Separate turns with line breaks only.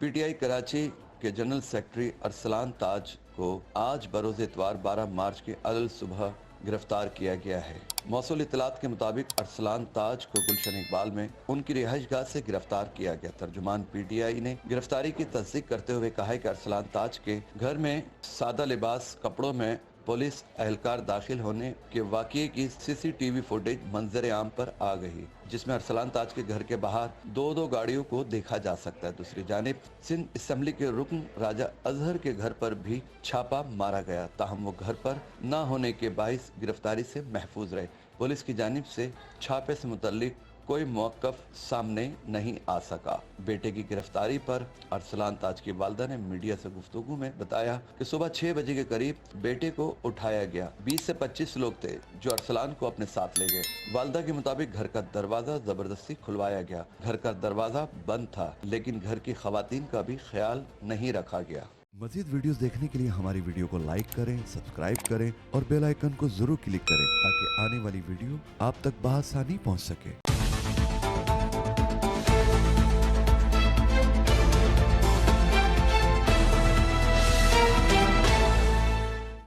PTI Karachi के general secretary Arsalan ताज को आज बरोज इतवार 12 मार्च के अदल सुबह गिरफ्तार किया गया है। मौसूल इतलात के मुताबिक अरसलान ताज को गुलशन इकबाल में उनकी रिहाइशगाह से गिरफ्तार किया गया। तर्जुमान पीटीआई ने गिरफ्तारी की तस्दीक करते हुए कहा है कि अरसलान ताज के घर में सादा लिबास कपड़ों में पुलिस एहलकार दाखिल होने के वाक़ये की सीसीटीवी फुटेज मंजर आम पर आ गई, जिसमें अरसलान ताज के घर के बाहर दो गाड़ियों को देखा जा सकता है। दूसरी जानिब सिंध असम्बली के रुकन राजा अजहर के घर पर भी छापा मारा गया, ताहम वो घर पर न होने के बाइस गिरफ्तारी से महफूज रहे। पुलिस की जानिब से छापे से मुतल्लिक कोई मौक़िफ़ सामने नहीं आ सका। बेटे की गिरफ्तारी पर अरसलान ताज की वालदा ने मीडिया से गुफ्तगू में बताया कि सुबह 6 बजे के करीब बेटे को उठाया गया। 20 से 25 लोग थे जो अरसलान को अपने साथ ले गए। वालदा के मुताबिक घर का दरवाजा जबरदस्ती खुलवाया गया। घर का दरवाजा बंद था, लेकिन घर की खवातीन का भी ख्याल नहीं रखा गया।
मज़ीद वीडियोस देखने के लिए हमारी वीडियो को लाइक करें, सब्सक्राइब करें और बेल आइकन को जरूर क्लिक करें ताकि आने वाली वीडियो आप तक बआसानी पहुंच सके।